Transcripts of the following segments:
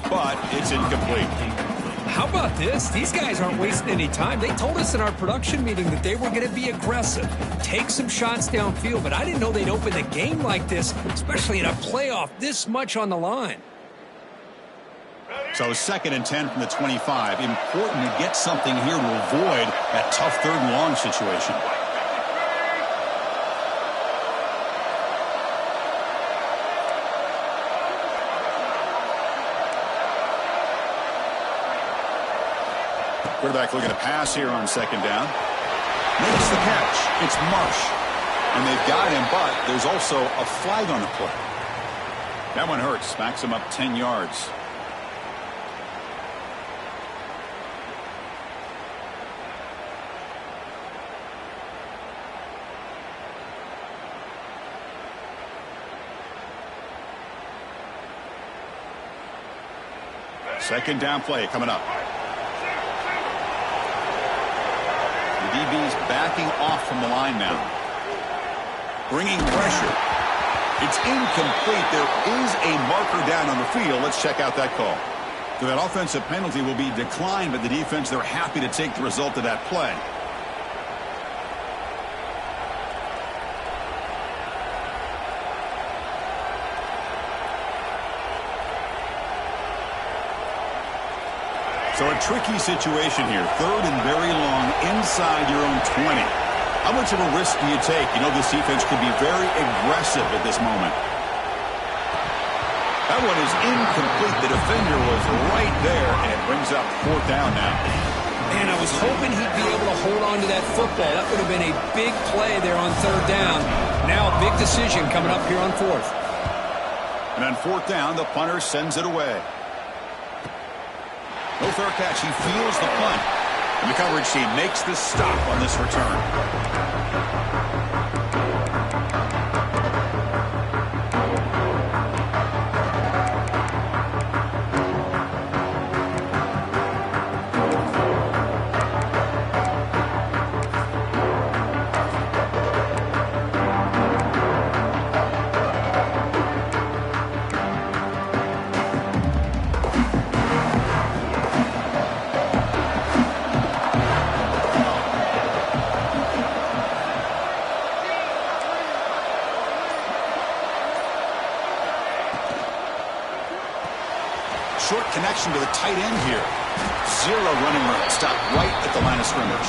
But it's incomplete. How about this? These guys aren't wasting any time. They told us in our production meeting that they were going to be aggressive, take some shots downfield, but I didn't know they'd open the game like this, especially in a playoff this much on the line. So 2nd and 10 from the 25. Important to get something here to avoid that tough 3rd and long situation. Quarterback looking to pass here on 2nd down. Makes the catch. It's Marsh. And they've got him, but there's also a flag on the play. That one hurts. Backs him up 10 yards. Second down play coming up. The DB's backing off from the line now. Bringing pressure. It's incomplete. There is a marker down on the field. Let's check out that call. So that offensive penalty will be declined by the defense. They're happy to take the result of that play. So a tricky situation here. 3rd and very long inside your own 20. How much of a risk do you take? You know this defense could be very aggressive at this moment. That one is incomplete. The defender was right there, and it brings up 4th down now. Man, I was hoping he'd be able to hold on to that football. That would have been a big play there on 3rd down. Now a big decision coming up here on 4th. And on 4th down, the punter sends it away. No fair catch. He feels the punt. And the coverage team makes the stop on this return. Short connection to the tight end here. 0 running room. Stopped right at the line of scrimmage.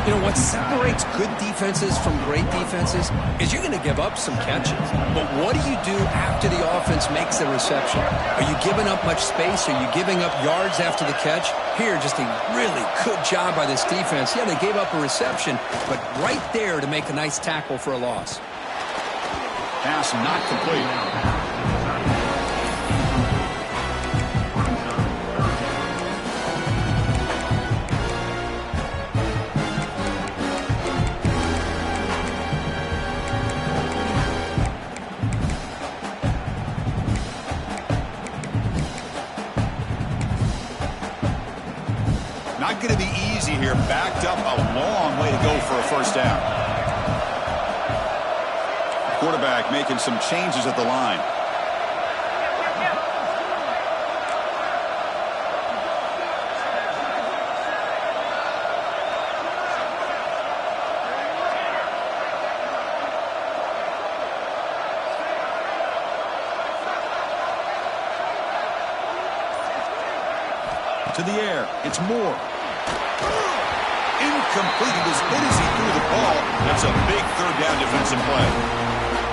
You know, what separates good defenses from great defenses is you're going to give up some catches. But what do you do after the offense makes the reception? Are you giving up much space? Are you giving up yards after the catch? Here, just a really good job by this defense. Yeah, they gave up a reception, but right there to make a nice tackle for a loss. Pass not complete. Not going to be easy here. Backed up a long way to go for a 1st down. Quarterback making some changes at the line. To the air. It's Moore. Incomplete. As good as he threw the ball, that's a big 3rd down defensive play.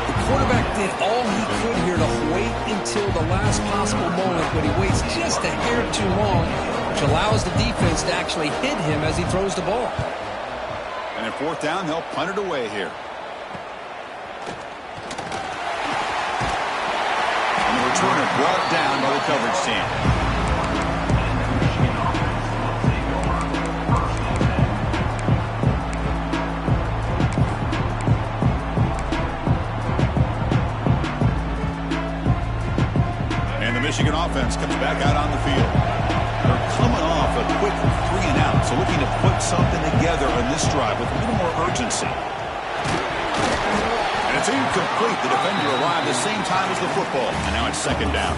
The quarterback did all he could here to wait until the last possible moment, but he waits just a hair too long, which allows the defense to actually hit him as he throws the ball. And at 4th down, they'll punt it away here. And the returner brought down by the coverage team. Michigan offense comes back out on the field. They're coming off a quick 3 and out, so looking to put something together on this drive with a little more urgency. And it's incomplete. The defender arrived the same time as the football, and now it's 2nd down.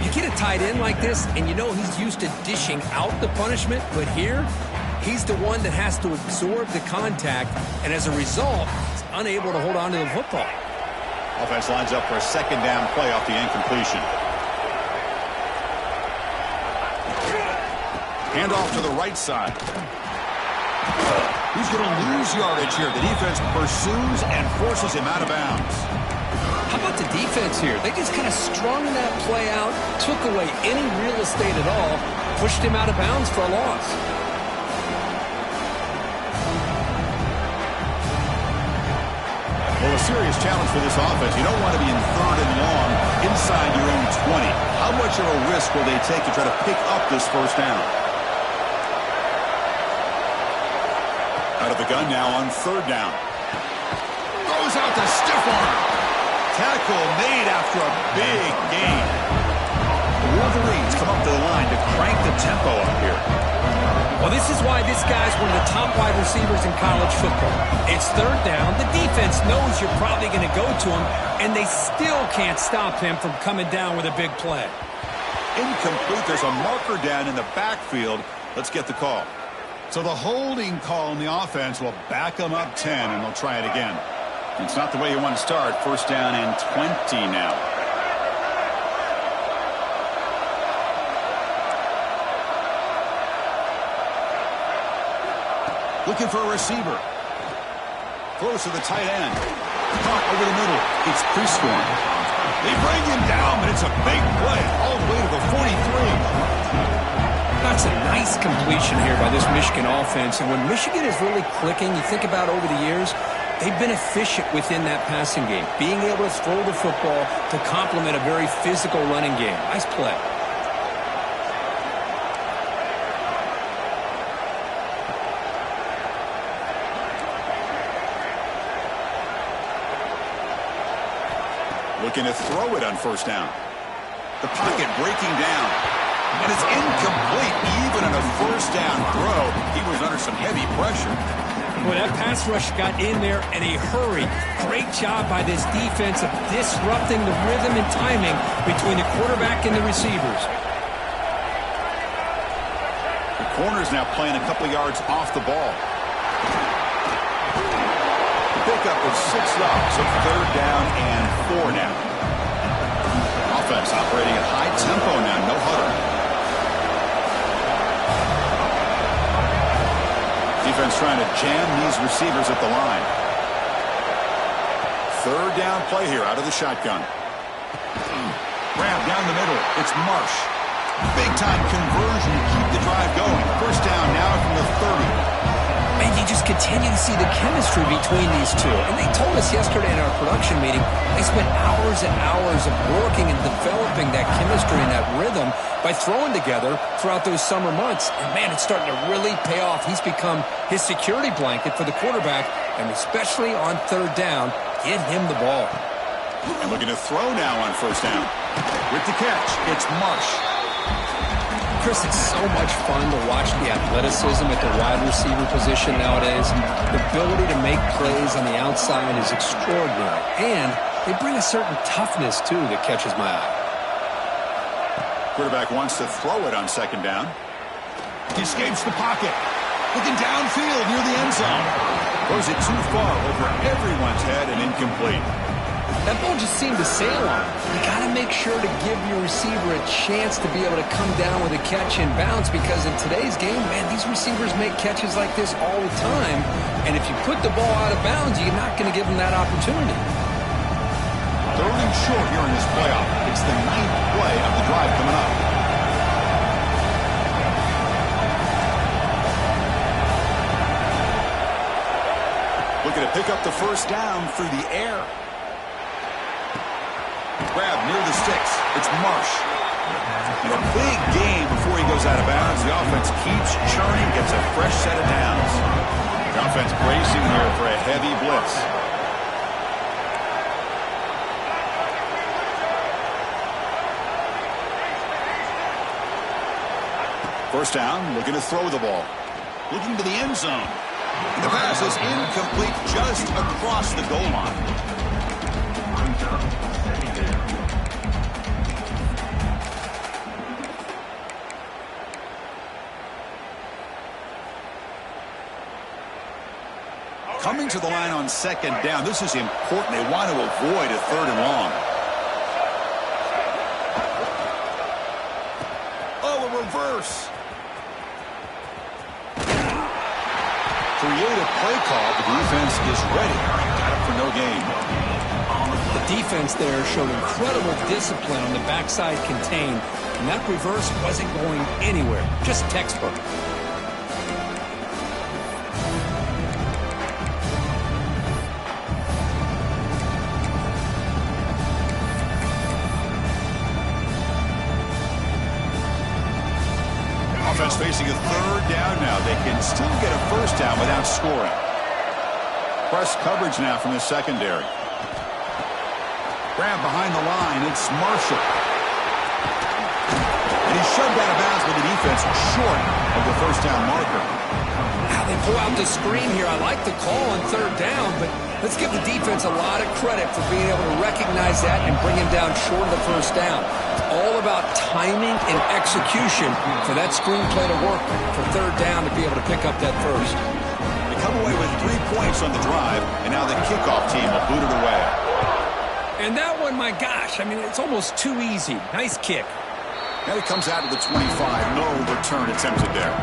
You get a tight end like this, and you know he's used to dishing out the punishment, but here, he's the one that has to absorb the contact, and as a result, he's unable to hold on to the football. Offense lines up for a second down play off the incompletion. Hand off to the right side. He's going to lose yardage here. The defense pursues and forces him out of bounds. How about the defense here? They just kind of strung that play out, took away any real estate at all, pushed him out of bounds for a loss. Well, a serious challenge for this offense. You don't want to be in 3rd and long inside your own 20. How much of a risk will they take to try to pick up this first down? Out of the gun now on 3rd down. Throws out the stiff arm. Tackle made after a big gain. The Wolverines come up to the line to crank the tempo up here. Well, this is why this guy's one of the top wide receivers in college football. It's 3rd down. The defense knows you're probably going to go to him, and they still can't stop him from coming down with a big play. Incomplete. There's a marker down in the backfield. Let's get the call. So the holding call in the offense will back them up 10, and they'll try it again. It's not the way you want to start. 1st down and 20 now. Looking for a receiver. Throws to the tight end. Caught over the middle. It's Prescorn. They bring him down, but it's a big play all the way to the 43. That's a nice completion here by this Michigan offense. And when Michigan is really clicking, you think about over the years, they've been efficient within that passing game, being able to throw the football to complement a very physical running game. Nice play. Looking to throw it on 1st down. The pocket breaking down. And it's incomplete even on a 1st down throw. He was under some heavy pressure. Boy, that pass rush got in there in a hurry. Great job by this defense of disrupting the rhythm and timing between the quarterback and the receivers. The corner's now playing a couple yards off the ball. The pickup is 6 yards, so 3rd down and 4 now. Offense operating at high tempo now, no huddle. Defense trying to jam these receivers at the line. 3rd down play here out of the shotgun. Grab down the middle. It's Marsh. Big-time conversion to keep the drive going. 1st down now from the 30. And you just continue to see the chemistry between these two. And they told us yesterday in our production meeting, they spent hours and hours of working and developing that chemistry and that rhythm by throwing together throughout those summer months. And, man, it's starting to really pay off. He's become his security blanket for the quarterback, and especially on 3rd down, get him the ball. And looking to throw now on 1st down. With the catch, it's Marsh. Chris, it's so much fun to watch the athleticism at the wide receiver position nowadays. The ability to make plays on the outside is extraordinary. And they bring a certain toughness, too, that catches my eye. Quarterback wants to throw it on 2nd down. He escapes the pocket. Looking downfield near the end zone. Throws it too far over everyone's head and incomplete. That ball just seemed to sail on him. You got to make sure to give your receiver a chance to be able to come down with a catch and bounce, because in today's game, man, these receivers make catches like this all the time. And if you put the ball out of bounds, you're not going to give them that opportunity. 3rd and short here in this playoff. It's the 9th play of the drive coming up. Looking to pick up the 1st down through the air. Grab near the sticks. It's Marsh. And a big gain before he goes out of bounds. The offense keeps churning, gets a fresh set of downs. The offense bracing here for a heavy blitz. First down, looking to throw the ball. Looking to the end zone. The pass is incomplete just across the goal line. second down. This is important. They want to avoid a 3rd and long. Oh, a reverse. Creative play call. The defense is ready. Got it for no gain. The defense there showed incredible discipline on the backside contained, and that reverse wasn't going anywhere. Just textbook. Offense facing a 3rd down now. They can still get a 1st down without scoring. Press coverage now from the secondary. Grab behind the line. It's Marshall. And he's shoved out of bounds with the defense short of the 1st down marker. Now they pull out the screen here. I like the call on 3rd down, but let's give the defense a lot of credit for being able to recognize that and bring him down short of the 1st down. It's all about timing and execution for that screenplay to work for 3rd down to be able to pick up that 1st. They come away with 3 points on the drive, and now the kickoff team will boot it away. And that one, my gosh, I mean, it's almost too easy. Nice kick. And it comes out to the 25. No return attempted there.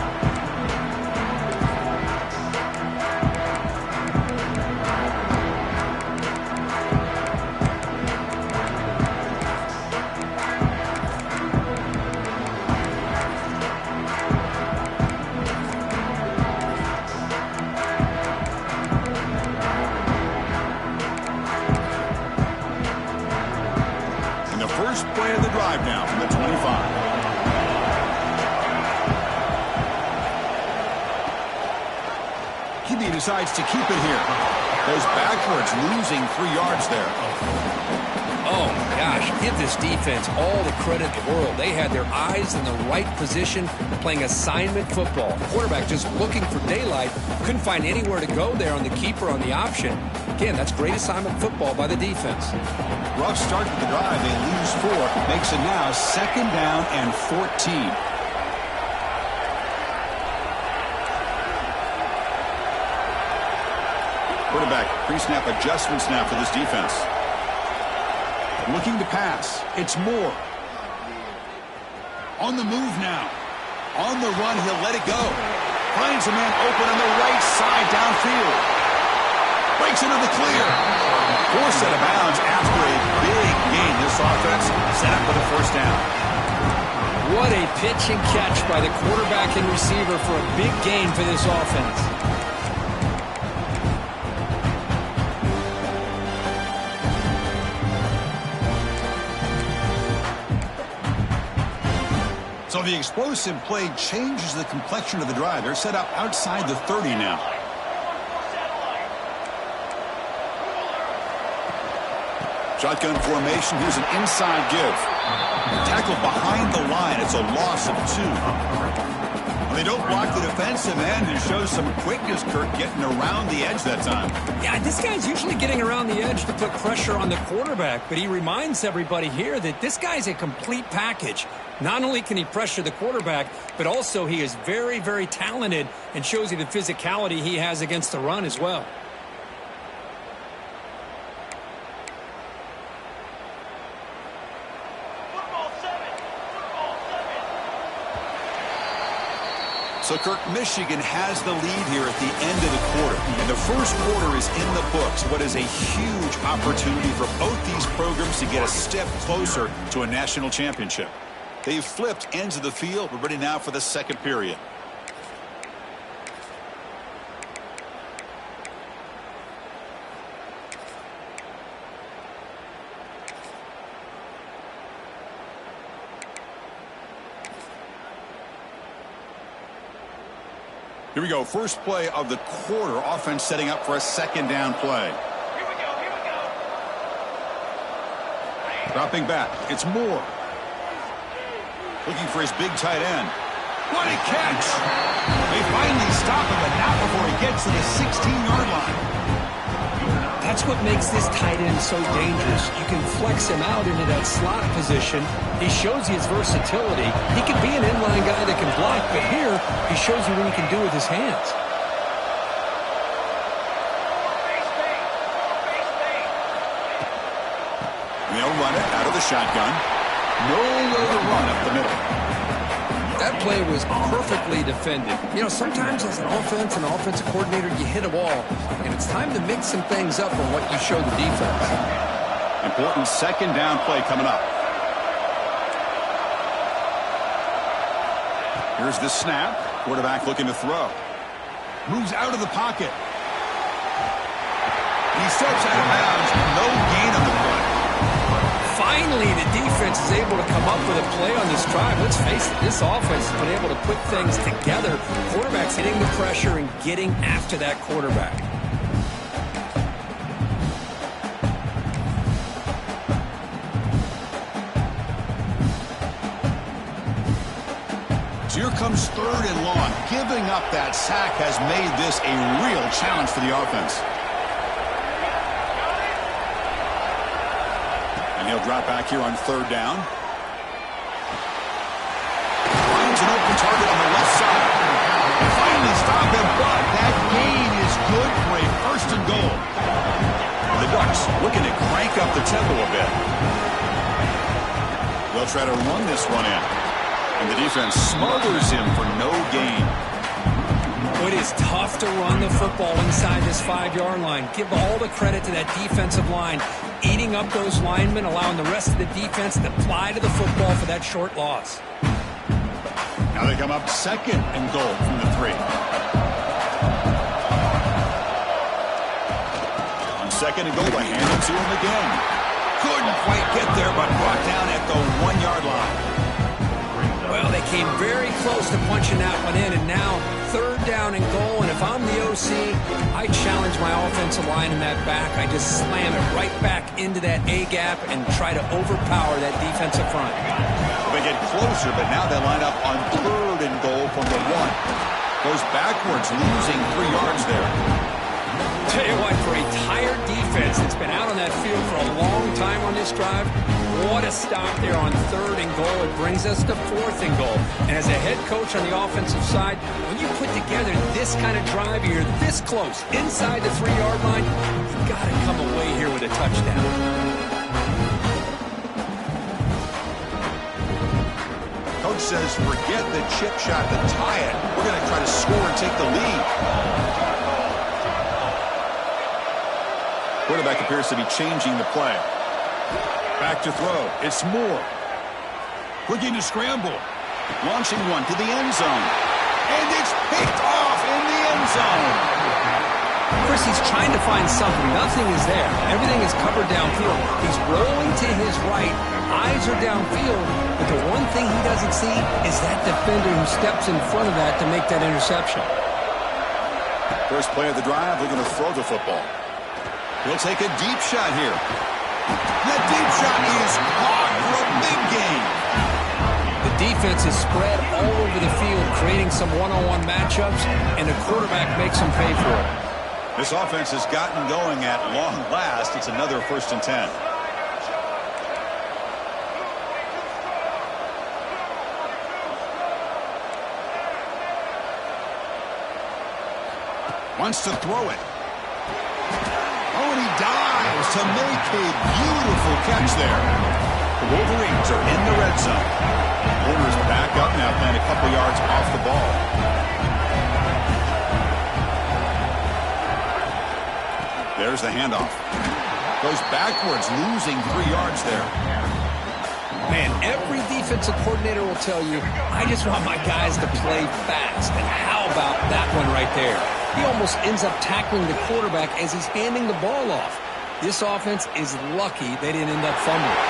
First play of the drive now from the 25. QB decides to keep it here. Goes backwards, losing 3 yards there. Oh, gosh, give this defense all the credit in the world. They had their eyes in the right position, playing assignment football. The quarterback just looking for daylight. Couldn't find anywhere to go there on the keeper on the option. Again, that's great assignment football by the defense. Rough start to the drive. They lose 4. Makes it now 2nd down and 14. Quarterback pre-snap adjustments now for this defense. Looking to pass. It's Moore. On the move now. On the run, he'll let it go. Finds a man open on the right side downfield. Breaks into the clear. Forced out of bounds after a big gain. This offense set up with a 1st down. What a pitch and catch by the quarterback and receiver for a big gain for this offense. So the explosive play changes the complexion of the drive. They're set up outside the 30 now. Shotgun formation. Here's an inside give. Tackled behind the line. It's a loss of 2. Well, they don't block the defensive end and show some quickness, Kirk, getting around the edge that time. Yeah, this guy's usually getting around the edge to put pressure on the quarterback, but he reminds everybody here that this guy's a complete package. Not only can he pressure the quarterback, but also he is very, very talented and shows you the physicality he has against the run as well. So, Kirk, Michigan has the lead here at the end of the quarter. And the first quarter is in the books. What is a huge opportunity for both these programs to get a step closer to a national championship. They've flipped ends of the field. We're ready now for the second period. Here we go. First play of the quarter. Offense setting up for a 2nd down play. Here we go. Dropping back. It's Moore. Looking for his big tight end. What a catch! They finally stop him, but not before he gets to the 16-yard line. That's what makes this tight end so dangerous. You can flex him out into that slot position. He shows you his versatility. He can be an inline guy that can block, but here he shows you what he can do with his hands. They'll run it out of the shotgun. Nowhere to run up the middle. That play was perfectly defended. You know, sometimes as an offense and offensive coordinator, you hit a wall, and it's time to mix some things up on what you show the defense. Important second down play coming up. Here's the snap. Quarterback looking to throw. Moves out of the pocket. He steps out of bounds. No gain on the play. Finally, the defense is able to come up with a play on this drive. Let's face it, this offense has been able to put things together. Quarterback's hitting the pressure and getting after that quarterback. So here comes third and long. Giving up that sack has made this a real challenge for the offense. He'll drop back here on third down. Finds an open target on the left side. Finally stop him, but that gain is good for a first and goal. The Ducks looking to crank up the tempo a bit. They'll try to run this one in. And the defense smothers him for no gain. It is tough to run the football inside this 5-yard line. Give all the credit to that defensive line, eating up those linemen, allowing the rest of the defense to fly to the football for that short loss. Now they come up second and goal from the 3. On second and goal, they hand it to him again. Couldn't quite get there, but brought down at the 1-yard line. Well, they came very close to punching that one in, and now third down and goal. And if I'm the OC, I challenge my offensive line in that back. I just slam it right back into that A-gap and try to overpower that defensive front. They get closer, but now they line up on third and goal from the 1. Goes backwards, losing 3 yards there. Tell you what, for a tired defense that's been out on that field for a long time on this drive, what a stop there on third and goal. It brings us to fourth and goal. And as a head coach on the offensive side, when you put together this kind of drive, you're this close, inside the 3-yard line, you got to come away here with a touchdown. Coach says, forget the chip shot to tie it. We're going to try to score and take the lead. Quarterback appears to be changing the play. Back to throw. It's Moore. Looking to scramble. Launching one to the end zone. And it's picked off in the end zone. Chris, he's trying to find something. Nothing is there. Everything is covered downfield. He's rolling to his right. Eyes are downfield. But the one thing he doesn't see is that defender who steps in front of that to make that interception. First play of the drive, looking to throw the football. He'll take a deep shot here. That deep shot is caught for a big gain. The defense is spread all over the field, creating some one-on-one matchups, and the quarterback makes them pay for it. This offense has gotten going at long last. It's another 1st and 10. Wants to throw it. Oh, and he dives to make a beautiful catch there. The Wolverines are in the red zone. Warner's back up now, playing a couple yards off the ball. There's the handoff. Goes backwards, losing 3 yards there. Man, every defensive coordinator will tell you, I just want my guys to play fast. And how about that one right there? He almost ends up tackling the quarterback as he's handing the ball off. This offense is lucky they didn't end up fumbling.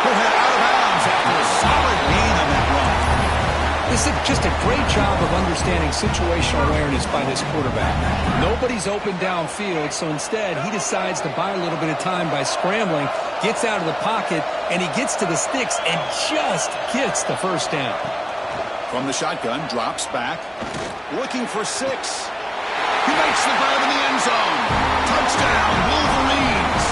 He'll head out of bounds after a solid gain on that run. This is just a great job of understanding situational awareness by this quarterback. Nobody's open downfield, so instead he decides to buy a little bit of time by scrambling, gets out of the pocket, and he gets to the sticks and just gets the first down. From the shotgun, drops back, looking for 6. He makes the grab in the end zone. Touchdown, Wolverines.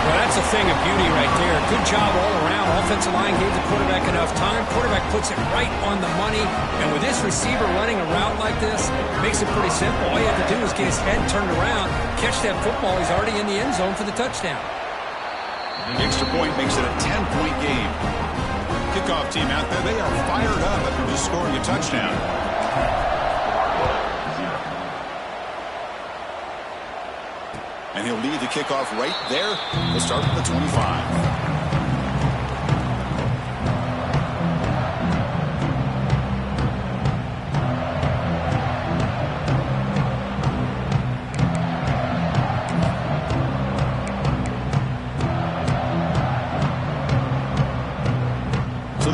Well, that's a thing of beauty right there. Good job all around. Offensive line gave the quarterback enough time. Quarterback puts it right on the money. And with this receiver running a route like this, it makes it pretty simple. All you have to do is get his head turned around, catch that football. He's already in the end zone for the touchdown. The extra point makes it a 10-point game. Kickoff team out there, they are fired up after just scoring a touchdown. And he'll lead the kickoff right there. We'll start with the 25.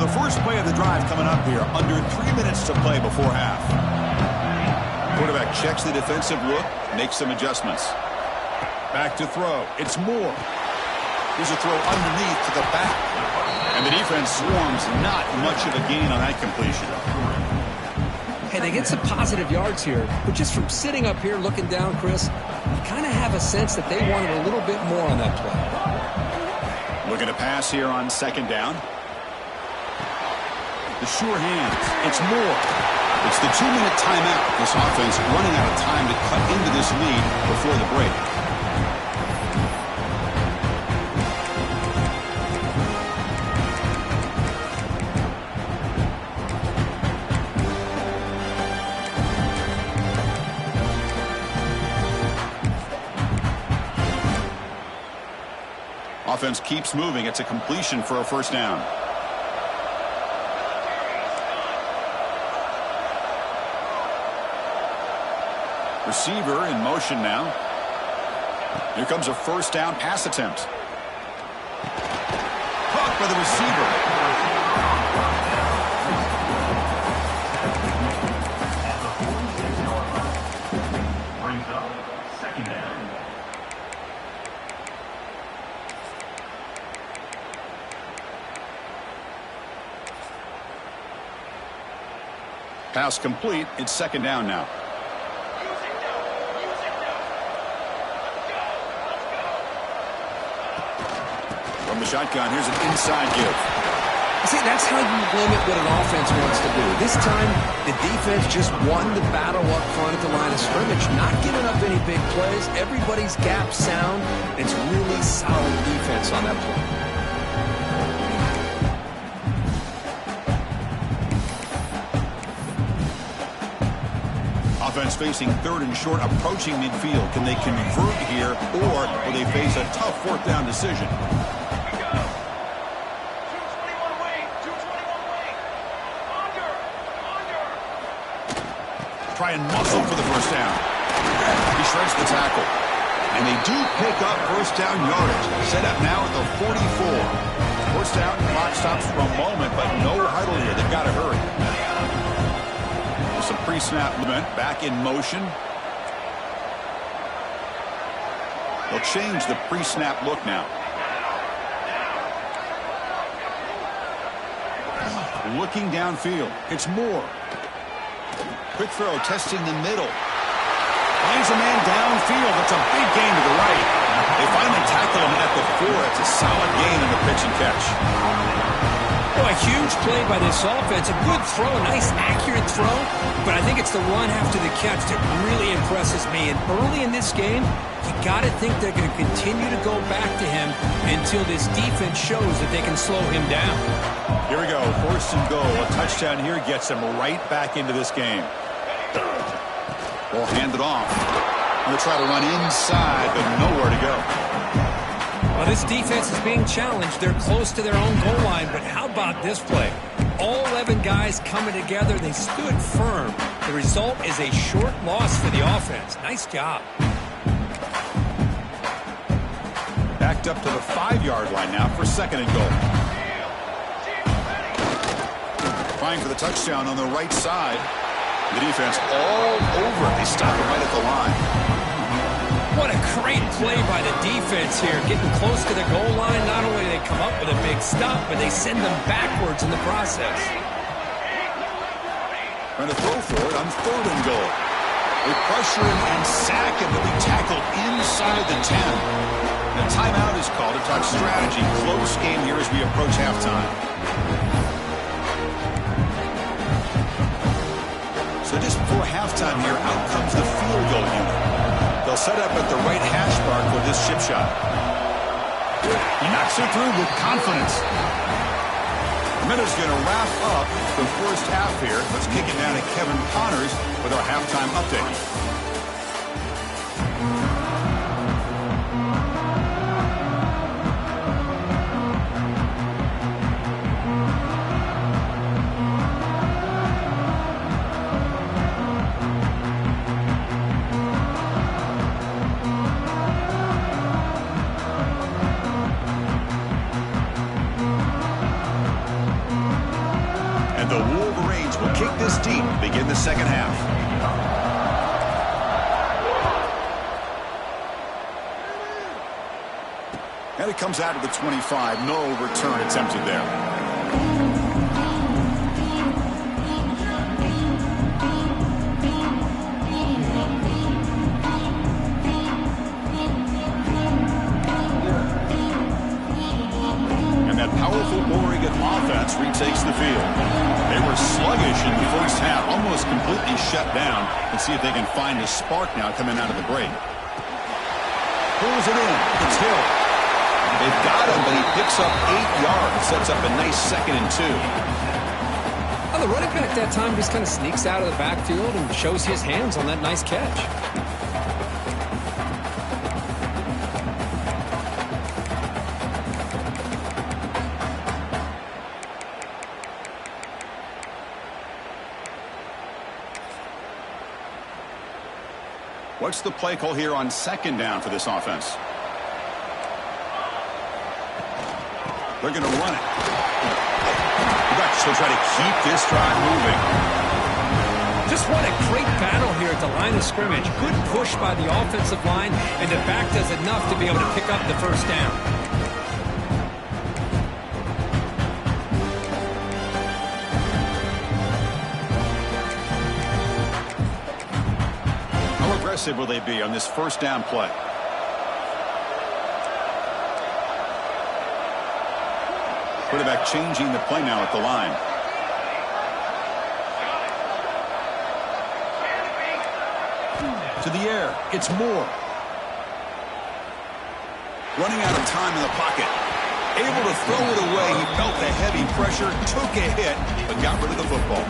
First play of the drive coming up here. Under 3 minutes to play before half. Quarterback checks the defensive look, makes some adjustments. Back to throw. It's Moore. Here's a throw underneath to the back. And the defense swarms. Not much of a gain on that completion. Hey, they get some positive yards here, but just from sitting up here looking down, Chris, you kind of have a sense that they wanted a little bit more on that play. Looking to pass here on second down. The sure hands. It's Moore. It's the 2-minute timeout. This offense running out of time to cut into this lead before the break. Offense keeps moving. It's a completion for a first down. Receiver in motion now. Here comes a first down pass attempt. Caught by the receiver. Brings up second down. Pass complete. It's second down now. From the shotgun, here's an inside give. See, that's how you limit what an offense wants to do. This time, the defense just won the battle up front at the line of scrimmage, not giving up any big plays. Everybody's gap sound. It's really solid defense on that play. Offense facing third and short, approaching midfield. Can they convert here, or will they face a tough fourth down decision? Try and muscle for the first down. He shreds the tackle. And they do pick up first down yardage. Set up now at the 44. First down, clock stops for a moment, but no huddle here. They've got to hurry. With some pre-snap movement, back in motion. They'll change the pre-snap look now. Looking downfield. It's Moore. Quick throw, testing the middle. Finds a man downfield. That's a big gain to the right. They finally tackle him at the 4. It's a solid gain in the pitch and catch. Oh, a huge play by this offense. A good throw, nice accurate throw. But I think it's the run after the catch that really impresses me. And early in this game, you got to think they're going to continue to go back to him until this defense shows that they can slow him down. Here we go, first and goal. A touchdown here gets them right back into this game. Ball handed off. They'll try to run inside, but nowhere to go. Well, this defense is being challenged. They're close to their own goal line, but how about this play? All 11 guys coming together. They stood firm. The result is a short loss for the offense. Nice job. Backed up to the 5-yard line now for second and goal. Trying for the touchdown on the right side. The defense all over. They stop it right at the line. What a great play by the defense here. Getting close to the goal line. Not only do they come up with a big stop, but they send them backwards in the process. Trying to throw for it on third and goal. They pressure him and sack him. He'll be tackled inside the 10. The timeout is called to talk strategy. Close game here as we approach halftime. So just before halftime here, out comes the field goal unit. They'll set up at the right hash mark for this chip shot. He knocks it through with confidence. Minutes going to wrap up the first half here. Let's kick it down to Kevin Connors with our halftime update. Deep to begin the second half. And it comes out of the 25. No return attempted there. Offense retakes the field. They were sluggish in the first half, almost completely shut down. Let's see if they can find a spark now coming out of the break. Pulls it in. It's Hill. They've got him, but he picks up 8 yards. Sets up a nice 2nd and 2. Well, the running back that time just kind of sneaks out of the backfield and shows his hands on that nice catch. What's the play call here on 2nd down for this offense? They're going to run it. He'll try to keep this drive moving. Just what a great battle here at the line of scrimmage. Good push by the offensive line, and the back does enough to be able to pick up the first down. Will they be on this first down play? Quarterback changing the play now at the line. To the air. It's Moore. Running out of time in the pocket. Able to throw it away. He felt the heavy pressure, took a hit, but got rid of the football.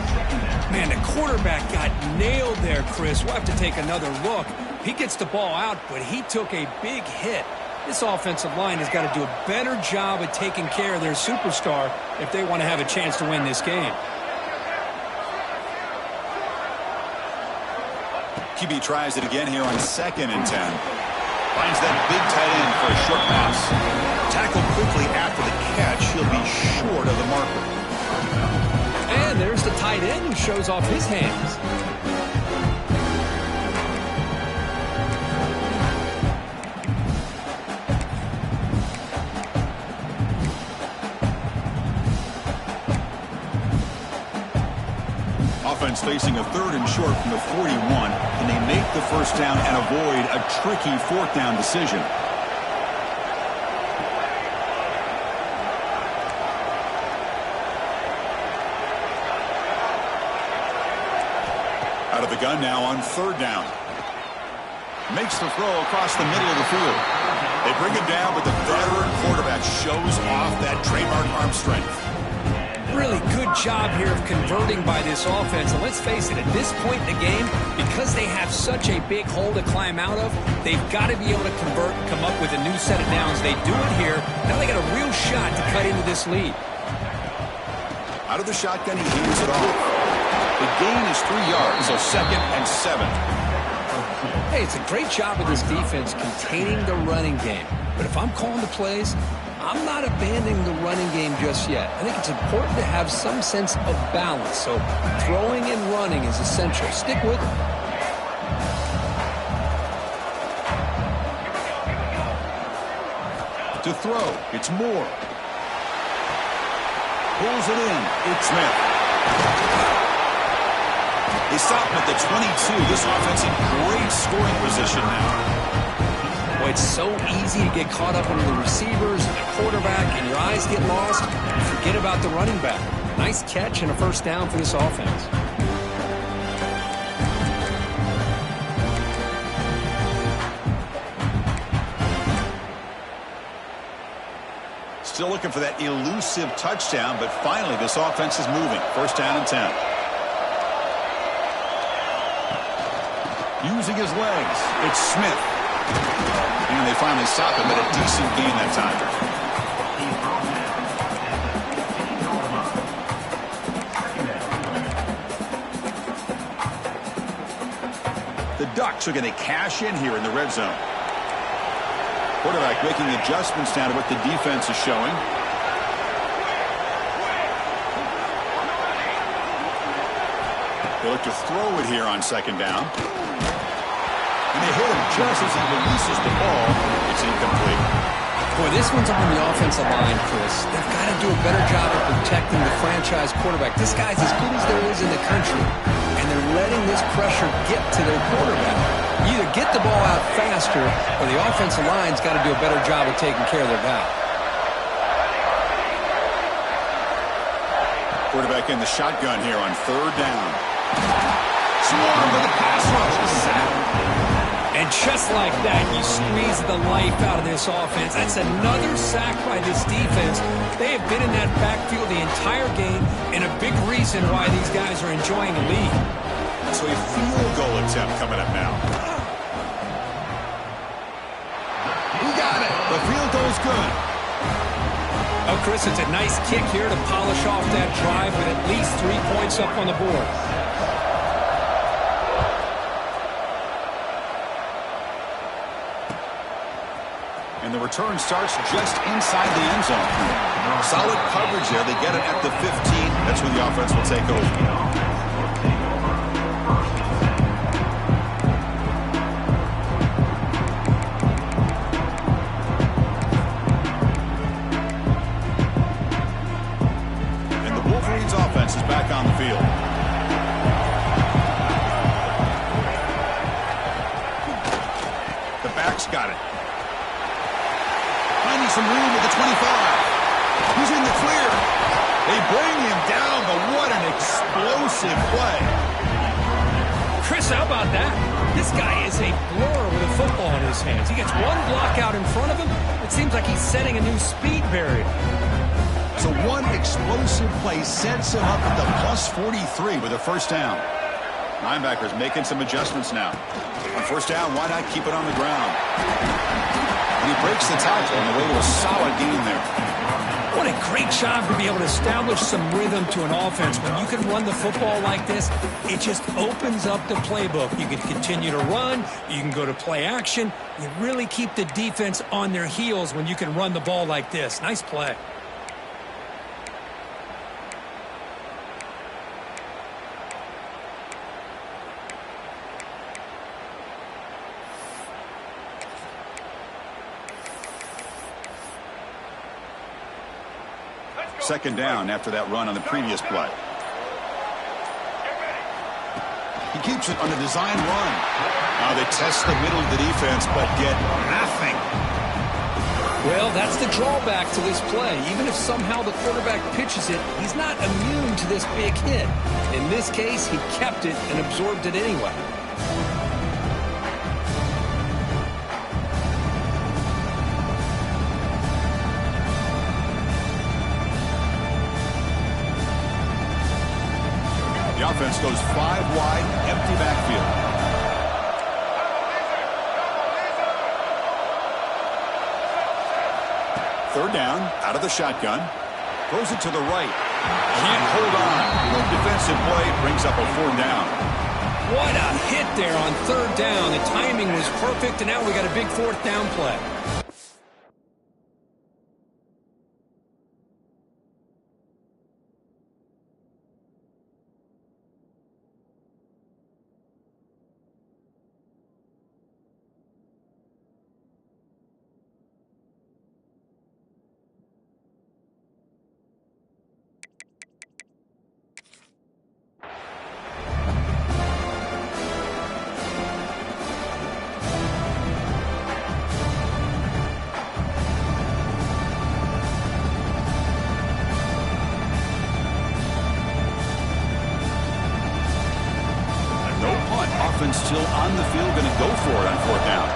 Man, the quarterback got nailed there, Chris. We'll have to take another look. He gets the ball out, but he took a big hit. This offensive line has got to do a better job of taking care of their superstar if they want to have a chance to win this game. QB tries it again here on 2nd and 10. Finds that big tight end for a short pass. Tackled quickly after the catch. He'll be short of the marker. And there's the tight end who shows off his hands. Offense facing a 3rd and short from the 41. Can they make the first down and avoid a tricky 4th down decision? Out of the gun now on 3rd down. Makes the throw across the middle of the field. They bring it down, but the veteran quarterback shows off that trademark arm strength. Really good job here of converting by this offense. And let's face it, at this point in the game, because they have such a big hole to climb out of, they've got to be able to convert and come up with a new set of downs. They do it here. Now they got a real shot to cut into this lead. Out of the shotgun, he hands it off. The gain is 3 yards, so 2nd and 7. Hey, it's a great job of this defense containing the running game. But if I'm calling the plays, I'm not abandoning the running game just yet. I think it's important to have some sense of balance. So throwing and running is essential. Stick with it. To throw, it's Moore. Pulls it in. It's Smith. They stop him at the 22. This offense in great scoring position now. Boy, it's so easy to get caught up into the receivers and the quarterback, and your eyes get lost. You forget about the running back. Nice catch and a first down for this offense. Still looking for that elusive touchdown, but finally this offense is moving. First down and 10. Using his legs, it's Smith. And they finally stop him at a decent gain that time. The Ducks are going to cash in here in the red zone. Quarterback making adjustments now to what the defense is showing. They look to throw it here on second down. And they hit him just as he releases the ball. It's incomplete. Boy, this one's on the offensive line, Chris. They've got to do a better job of protecting the franchise quarterback. This guy's as good as there is in the country, and they're letting this pressure get to their quarterback. You either get the ball out faster, or the offensive line's got to do a better job of taking care of their guy. Quarterback in the shotgun here on third down. Swarmed with the pass rush. Sack. And just like that, you squeeze the life out of this offense. That's another sack by this defense. They have been in that backfield the entire game, and a big reason why these guys are enjoying the lead. So a field goal attempt coming up now. He got it. The field goal's good. Oh, Chris, it's a nice kick here to polish off that drive with at least 3 points up on the board. And the return starts just inside the end zone. Solid coverage there. They get it at the 15. That's where the offense will take over. Offense is back on the field. The back's got it. Finding some room at the 25. He's in the clear. They bring him down, but what an explosive play. Chris, how about that? This guy is a blur with a football in his hands. He gets one block out in front of him. It seems like he's setting a new speed barrier. So one explosive play sets him up at the plus 43 with a first down. Linebackers making some adjustments now. On first down, why not keep it on the ground? And he breaks the tackle on the way to a solid gain there. What a great job to be able to establish some rhythm to an offense. When you can run the football like this, it just opens up the playbook. You can continue to run. You can go to play action. You really keep the defense on their heels when you can run the ball like this. Nice play. Second down after that run on the previous play. He keeps it on a design run. Now they test the middle of the defense, but get nothing. Well, that's the drawback to this play. Even if somehow the quarterback pitches it, he's not immune to this big hit. In this case, he kept it and absorbed it anyway. The offense goes 5 wide, empty backfield. Third down, out of the shotgun. Throws it to the right. Can't hold on. Good defensive play, brings up a 4th down. What a hit there on 3rd down. The timing was perfect, and now we got a big 4th down play. Offense still on the field, going to go for it on 4th down.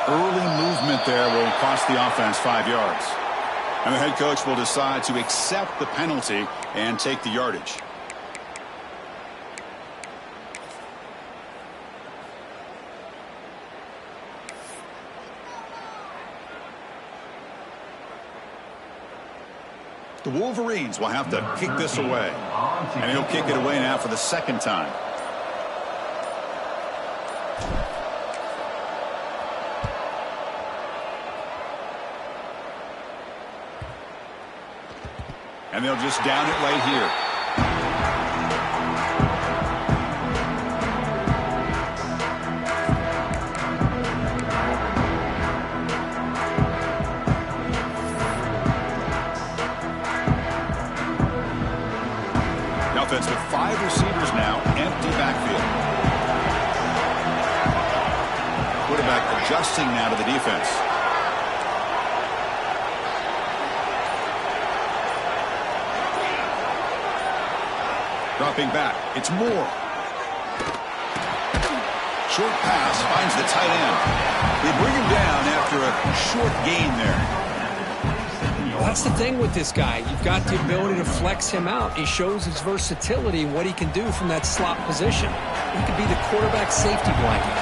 Early movement there will cost the offense 5 yards. And the head coach will decide to accept the penalty and take the yardage. The Wolverines will have to kick this away. And he'll kick it away now for the second time. And they'll just down it right here. The offense with 5 receivers now, empty backfield. Quarterback adjusting now to the defense. Dropping back. It's Moore. Short pass finds the tight end. They bring him down after a short gain there. Well, that's the thing with this guy. You've got the ability to flex him out. He shows his versatility and what he can do from that slot position. He could be the quarterback safety blanket.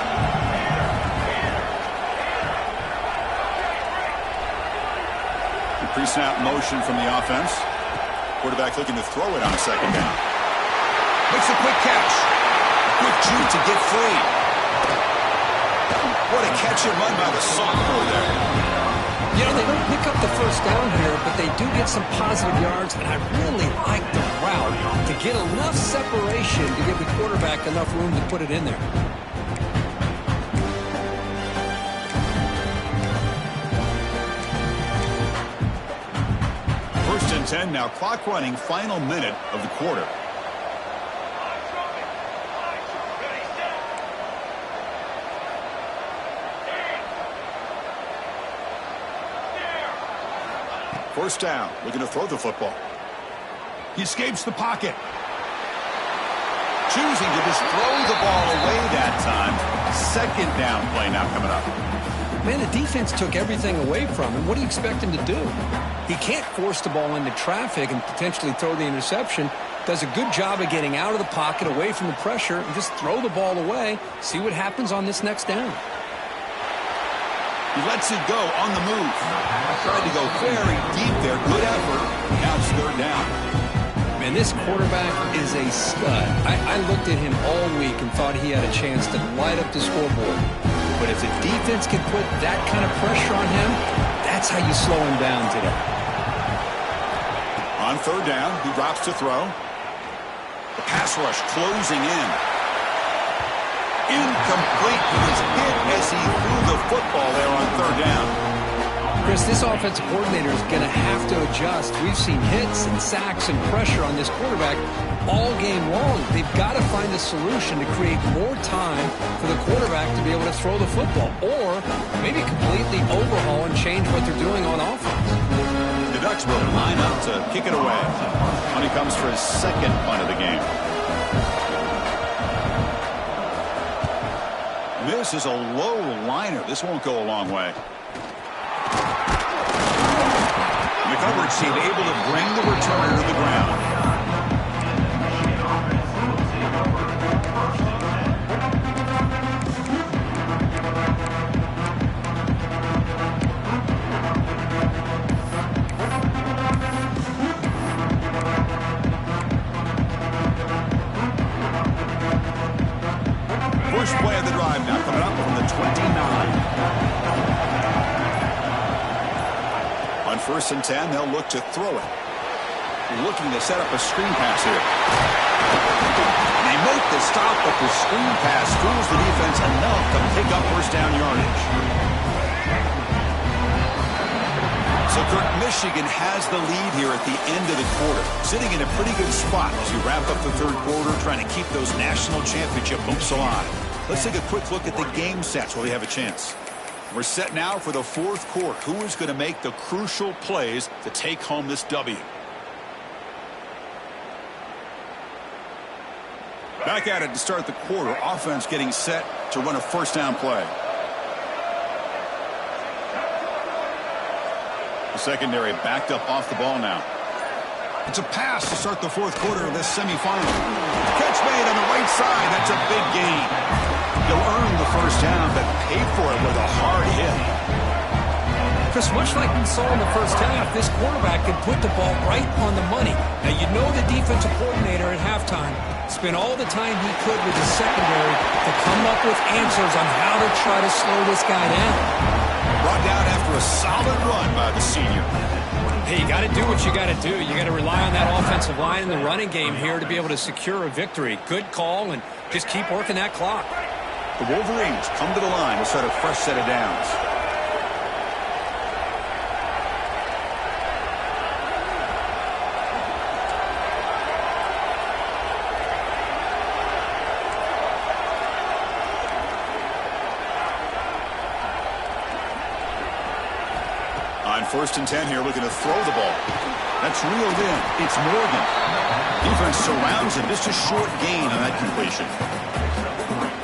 Pre-snap motion from the offense. Quarterback looking to throw it on a second down. Makes a quick catch. Quick juke to get free. What a catch and run by the sophomore there. You know, they don't pick up the first down here, but they do get some positive yards, and I really like the route to get enough separation to give the quarterback enough room to put it in there. First and 10 now, clock running, final minute of the quarter. First down, looking to throw the football. He escapes the pocket. Choosing to just throw the ball away that time. Second down play now coming up. Man, the defense took everything away from him. What do you expect him to do? He can't force the ball into traffic and potentially throw the interception. Does a good job of getting out of the pocket, away from the pressure, and just throw the ball away. See what happens on this next down. He lets it go on the move. Tried to go very deep there. Good effort. Now it's third down. Man, this quarterback is a stud. I looked at him all week and thought he had a chance to light up the scoreboard. But if the defense can put that kind of pressure on him, that's how you slow him down today. On third down, he drops to throw. The pass rush closing in. Incomplete. He was hit as he threw the football there on third down. Chris, this offensive coordinator is going to have to adjust. We've seen hits and sacks and pressure on this quarterback all game long. They've got to find a solution to create more time for the quarterback to be able to throw the football, or maybe completely overhaul and change what they're doing on offense. The Ducks will line up to kick it away when he comes for his second punt of the game. This is a low liner. This won't go a long way. The coverage team able to bring the returner to the ground. First play of the drive now coming up from the 29. On first and 10, they'll look to throw it. Looking to set up a screen pass here. They make the stop, but the screen pass fools the defense enough to pick up first down yardage. So, Kirk, Michigan has the lead here at the end of the quarter, sitting in a pretty good spot as you wrap up the third quarter, trying to keep those national championship hopes alive. Let's take a quick look at the game sets while we have a chance. We're set now for the fourth quarter. Who is going to make the crucial plays to take home this W? Back at it to start the quarter. Offense getting set to run a first down play. The secondary backed up off the ball now. It's a pass to start the fourth quarter of this semifinal. Catch made on the right side. That's a big gain. You'll earn the first down, but pay for it with a hard hit. Chris, much like we saw in the first half, this quarterback can put the ball right on the money. Now, you know the defensive coordinator at halftime spent all the time he could with his secondary to come up with answers on how to try to slow this guy down. Brought down after a solid run by the senior. Hey, you got to do what you got to do. You got to rely on that offensive line in the running game here to be able to secure a victory. Good call, and just keep working that clock. The Wolverines come to the line to start a fresh set of downs. On 1st and 10 here, looking to throw the ball. That's reeled in. It's Morgan. Defense surrounds him. Just a short gain on that completion.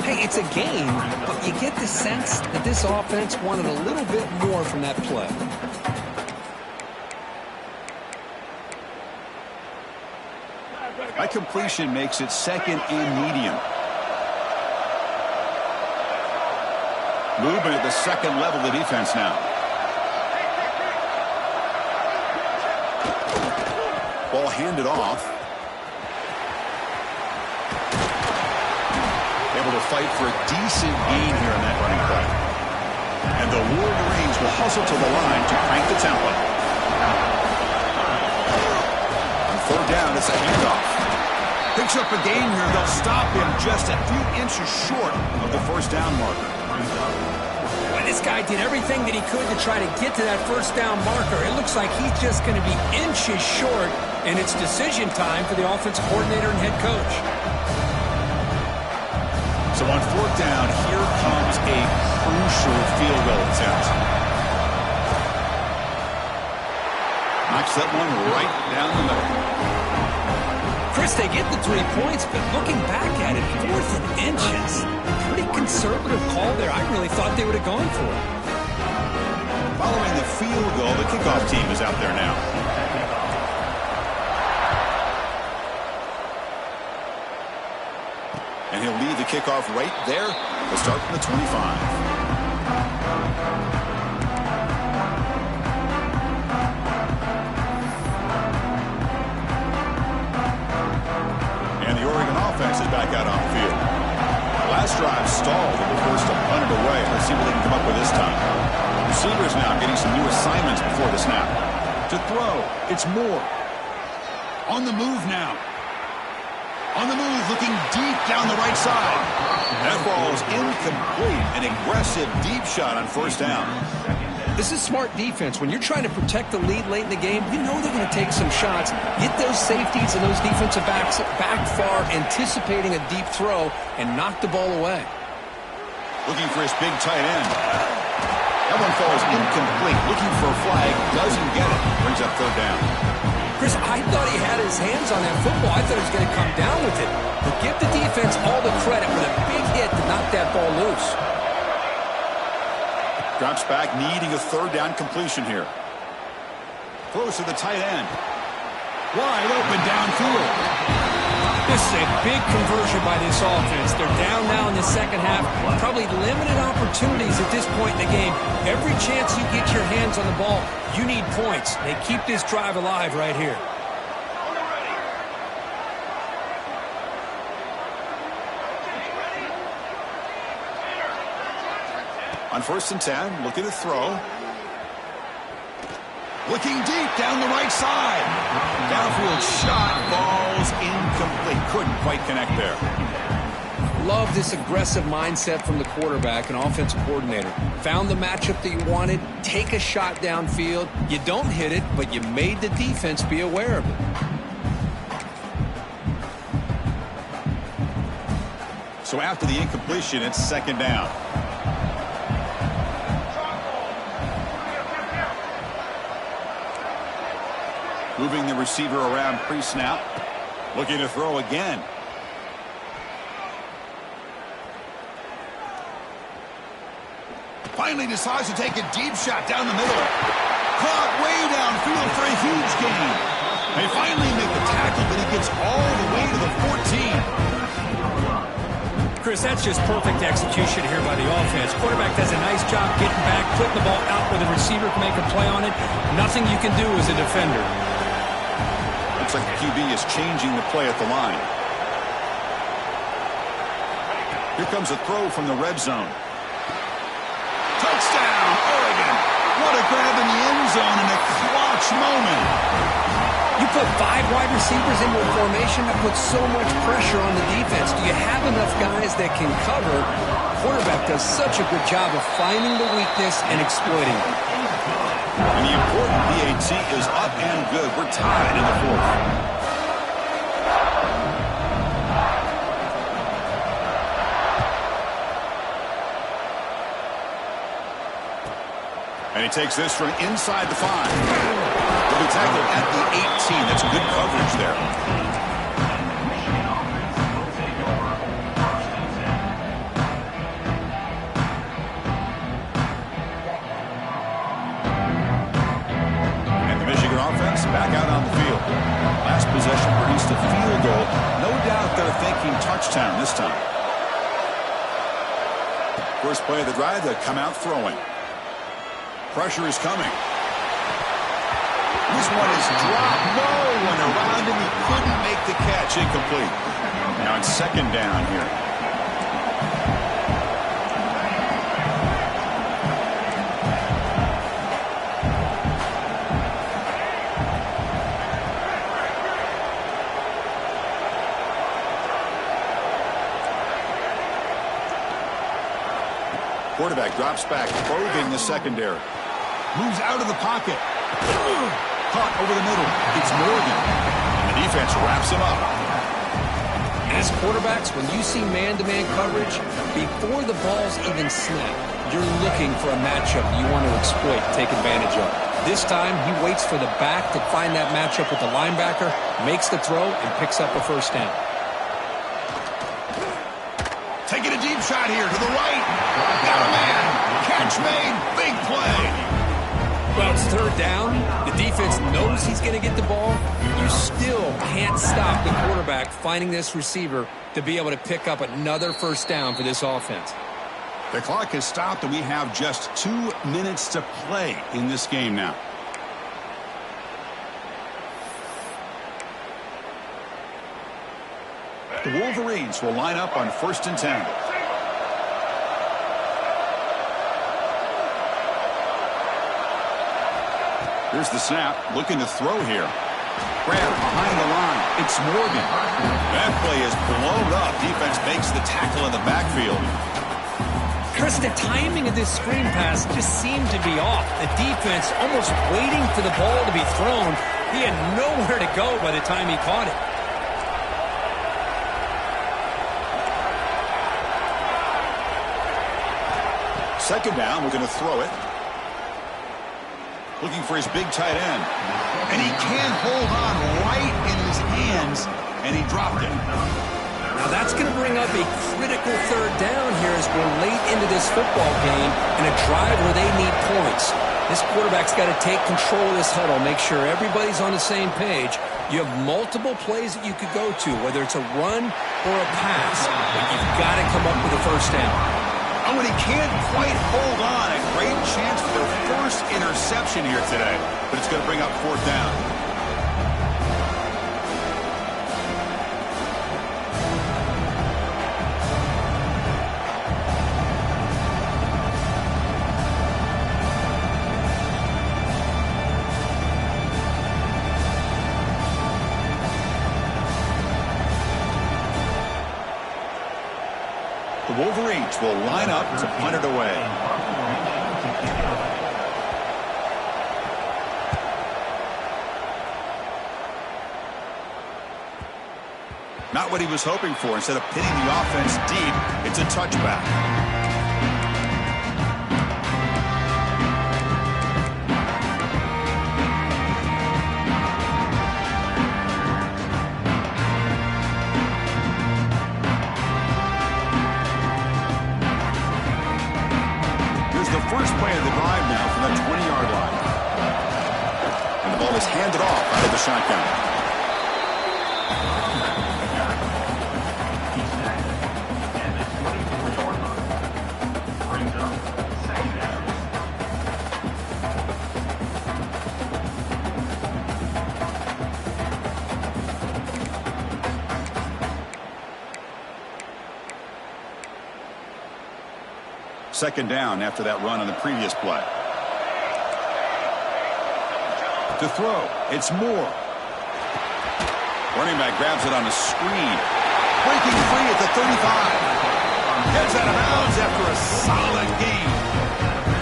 Hey, it's a gain, but you get the sense that this offense wanted a little bit more from that play. That completion makes it second and medium. Movement at the second level of the defense now. Ball handed off. Able to fight for a decent gain here on that running play. And the Wolverines will hustle to the line to crank the tempo. On 3rd down, it's a handoff. Picks up a gain here. They'll stop him just a few inches short of the first down marker. Well, this guy did everything that he could to try to get to that first down marker. It looks like he's just going to be inches short, and it's decision time for the offensive coordinator and head coach. So on 4th down, here comes a crucial field goal attempt. Knocks that one right down the middle. Chris, they get the 3 points, but looking back at it, 4th and inches. Pretty conservative call there. I really thought they would have gone for it. Following the field goal, the kickoff team is out there now. And he'll leave the kickoff right there. We'll start from the 25. Is back out on the field. Last drive stalled and was forced to punt it away. Let's see what they can come up with this time. Receivers now getting some new assignments before the snap. To throw, it's Moore. On the move now. On the move, looking deep down the right side. That ball is incomplete. An aggressive deep shot on 1st down. This is smart defense. When you're trying to protect the lead late in the game, you know they're going to take some shots. Get those safeties and those defensive backs back far, anticipating a deep throw, and knock the ball away. Looking for his big tight end. That one falls incomplete. Looking for a flag. Doesn't get it. Brings up 3rd down. Chris, I thought he had his hands on that football. I thought he was going to come down with it. But give the defense all the credit with a big hit to knock that ball loose. Drops back, needing a 3rd down completion here. Throws to the tight end. Wide open downfield. This is a big conversion by this offense. They're down now in the second half. Probably limited opportunities at this point in the game. Every chance you get your hands on the ball, you need points. They keep this drive alive right here. On 1st and 10, looking to throw. Looking deep down the right side. Downfield shot, ball's incomplete. Couldn't quite connect there. Love this aggressive mindset from the quarterback and offensive coordinator. Found the matchup that you wanted, take a shot downfield. You don't hit it, but you made the defense be aware of it. So after the incompletion, it's 2nd down. Moving the receiver around pre-snap. Looking to throw again. Finally decides to take a deep shot down the middle. Caught way downfield for a huge gain. They finally make the tackle, but he gets all the way to the 14. Chris, that's just perfect execution here by the offense. Quarterback does a nice job getting back, putting the ball out where the receiver can make a play on it. Nothing you can do as a defender. Looks like the QB is changing the play at the line. Here comes a throw from the red zone. Touchdown, Oregon. What a grab in the end zone in a clutch moment. You put 5 wide receivers into a formation that puts so much pressure on the defense. Do you have enough guys that can cover? Quarterback does such a good job of finding the weakness and exploiting it. And the important PAT is up and good. We're tied in the fourth. And he takes this from inside the 5. He'll be tackled at the 18. That's good coverage there. And the Michigan offense back out on the field. Last possession produced a field goal. No doubt they're thinking touchdown this time. First play of the drive, they come out throwing. Pressure is coming. This one is dropped. No one around him. He couldn't make the catch. Incomplete. Now it's second down here. Quarterback drops back, probing the secondary. Moves out of the pocket. Caught over the middle. It's Morgan. And the defense wraps him up. As quarterbacks, when you see man-to-man coverage, before the ball's even snapped, you're looking for a matchup you want to exploit, take advantage of. This time, he waits for the back to find that matchup with the linebacker, makes the throw, and picks up a first down. Taking a deep shot here to the right. Got a man. Catch made. Big play. Well, it's third down. The defense knows he's going to get the ball. You still can't stop the quarterback finding this receiver to be able to pick up another first down for this offense. The clock has stopped, and we have just 2 minutes to play in this game now. The Wolverines will line up on 1st and 10. Here's the snap, looking to throw here. Grab behind the line. It's Morgan. That play is blown up. Defense makes the tackle in the backfield. Chris, the timing of this screen pass just seemed to be off. The defense almost waiting for the ball to be thrown. He had nowhere to go by the time he caught it. Second down, we're going to throw it. Looking for his big tight end. And he can't hold on right in his hands, and he dropped it. Now that's going to bring up a critical third down here as we're late into this football game in a drive where they need points. This quarterback's got to take control of this huddle, make sure everybody's on the same page. You have multiple plays that you could go to, whether it's a run or a pass, but you've got to come up with a first down. Oh, and he can't quite hold on. A great chance for their first interception here today, but it's going to bring up 4th down. The Wolverines will line up to punt it away. Not what he was hoping for. Instead of pinning the offense deep, it's a touchback. First play of the drive now from the 20-yard line. was handed off out of the shotgun. He's sacked. And the 24-yard line. Brings up second down. Second down after that run on the previous play. To throw, it's Moore. Running back grabs it on a screen. Breaking free at the 35. Gets out of bounds after a solid game.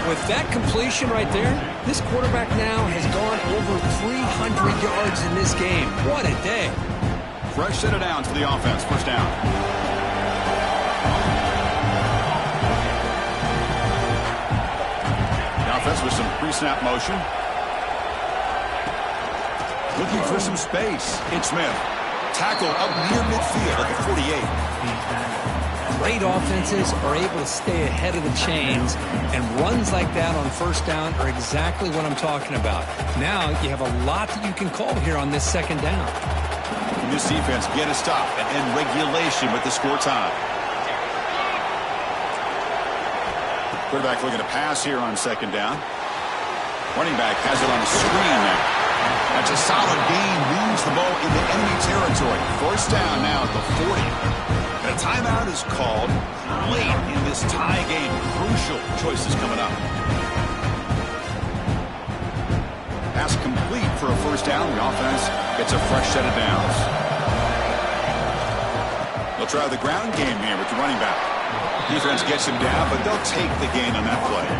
With that completion right there, this quarterback now has gone over 300 yards in this game. What a day. Fresh set of downs for the offense. First down. The offense with some pre-snap motion. Looking for some space. It's Smith. Tackle up near midfield at the 48. Great offenses are able to stay ahead of the chains, and runs like that on first down are exactly what I'm talking about. Now you have a lot that you can call here on this second down. Can this defense get a stop and end regulation with the score tie? Quarterback looking to pass here on second down. Running back has it on the screen now. That's a solid gain, moves the ball into enemy territory. First down now at the 40. And a timeout is called late in this tie game. Crucial choices coming up. Pass complete for a first down. The offense gets a fresh set of downs. They'll try the ground game here with the running back. Defense gets him down, but they'll take the gain on that play.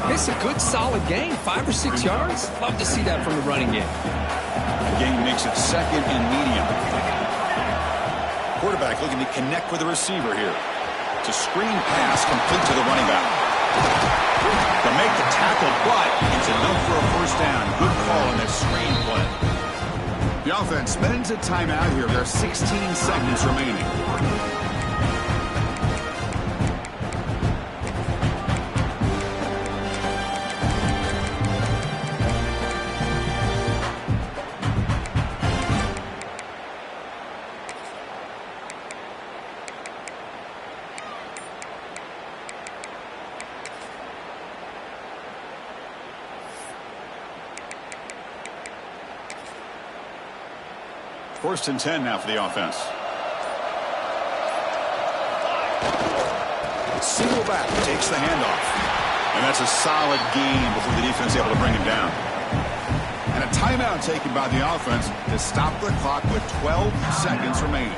It's a good, solid gain. 5 or 6 yards. Love to see that from the running game. The game makes it second and medium. Quarterback looking to connect with the receiver here. It's a screen pass complete to the running back. To make the tackle, but it's enough for a first down. Good call on that screen play. The offense spends a timeout here. There are 16 seconds remaining. First and 10 now for the offense. Single back takes the handoff. And that's a solid gain before the defense is able to bring him down. And a timeout taken by the offense to stop the clock with 12 seconds remaining.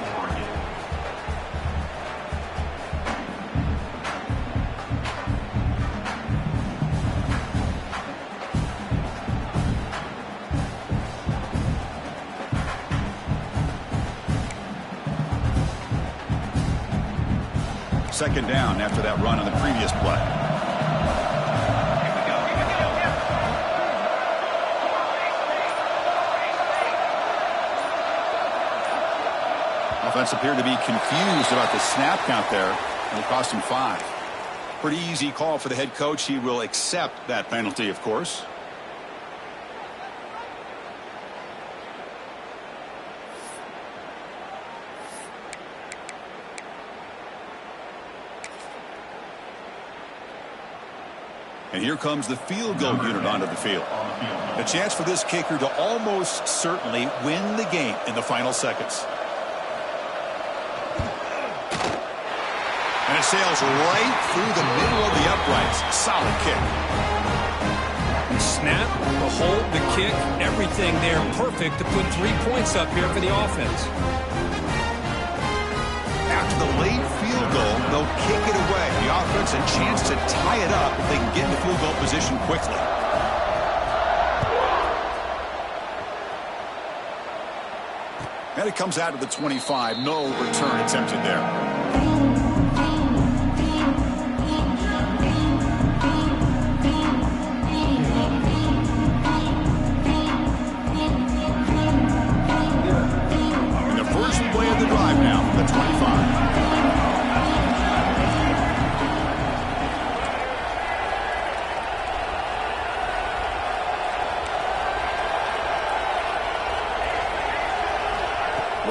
Second down after that run on the previous play. Offense appeared to be confused about the snap count there, and it cost him 5. Pretty easy call for the head coach. He will accept that penalty, of course. And here comes the field goal unit onto the field. A chance for this kicker to almost certainly win the game in the final seconds. And it sails right through the middle of the uprights. Solid kick. Snap, the hold, the kick, everything there perfect to put 3 points up here for the offense. After the late field goal, they'll kick it away. The offense a chance to tie it up if they can get into field goal position quickly. And it comes out of the 25. No return attempted there.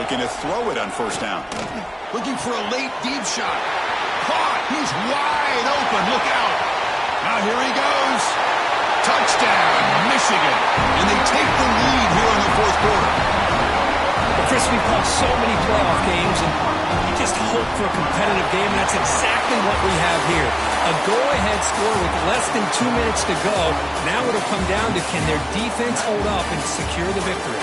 looking to throw it on first down. Looking for a late deep shot. Caught. He's wide open. Look out. Now here he goes. Touchdown, Michigan. And they take the lead here in the fourth quarter. Chris, we've watched so many playoff games, and you just hope for a competitive game. That's exactly what we have here. A go-ahead score with less than 2 minutes to go. Now it'll come down to, can their defense hold up and secure the victory?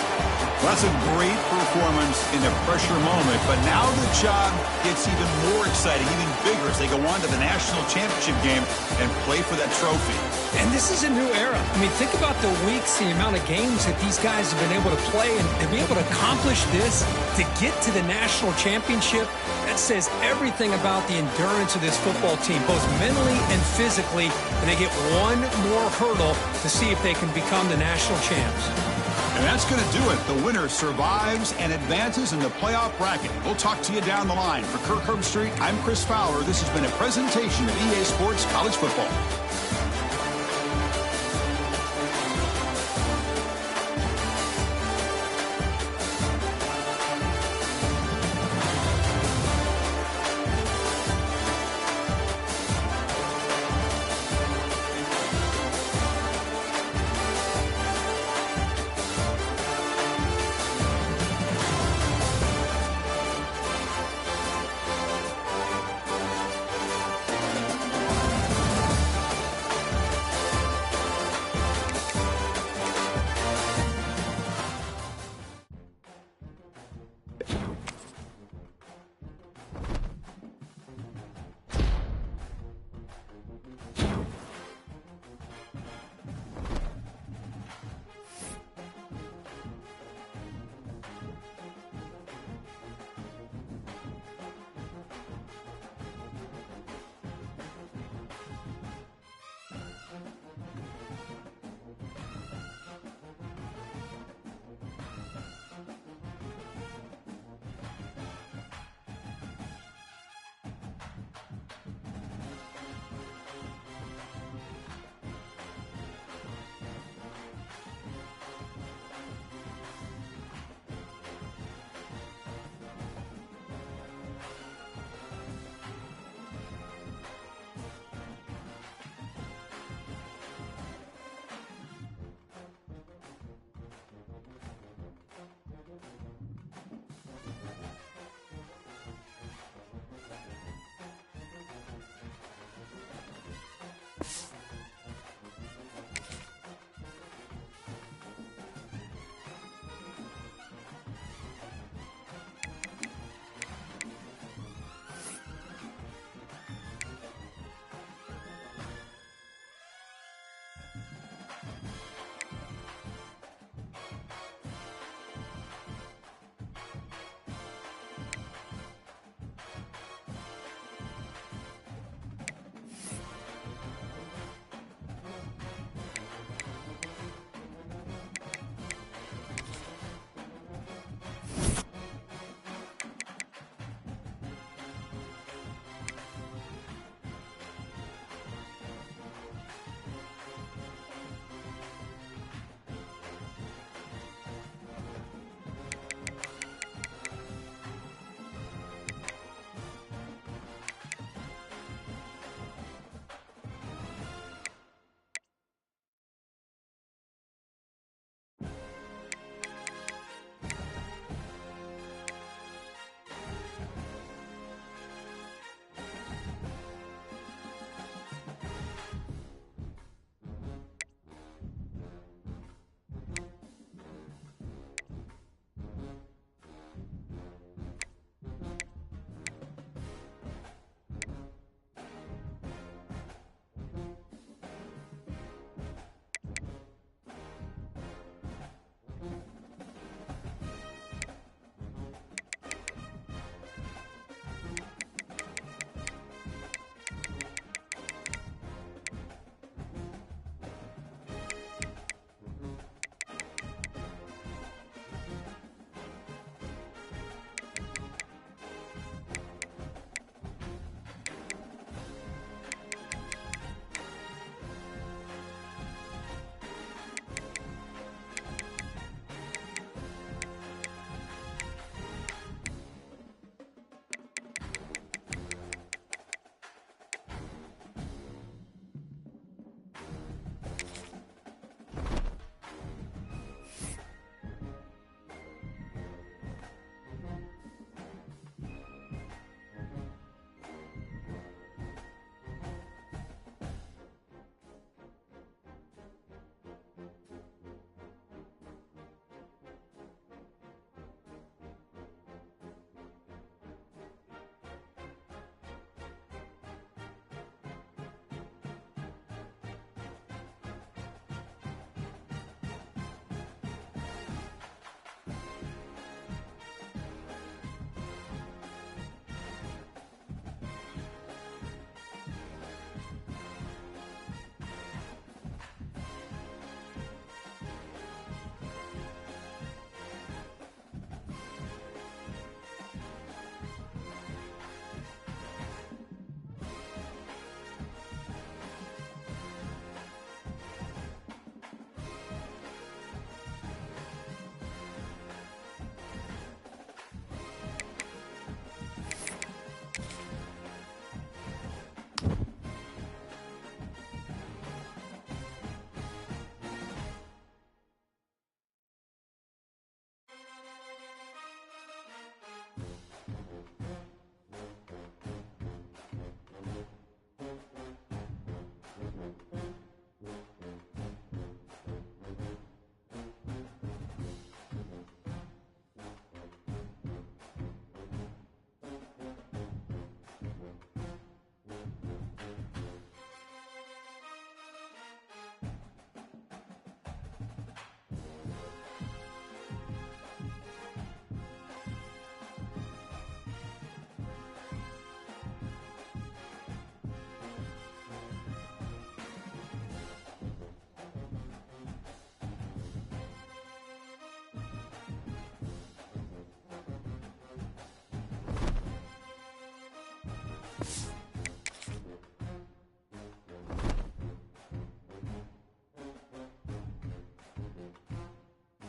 Well, that's a great performance in a pressure moment, but now the job gets even more exciting, even bigger as they go on to the national championship game and play for that trophy. And this is a new era. I mean, think about the weeks, the amount of games that these guys have been able to play, and to be able to accomplish this, to get to the national championship, that says everything about the endurance of this football team, both mentally and physically, and they get one more hurdle to see if they can become the national champs. And that's going to do it. The winner survives and advances in the playoff bracket. We'll talk to you down the line. For Kirk Herbstreit, I'm Chris Fowler. This has been a presentation of EA Sports College Football.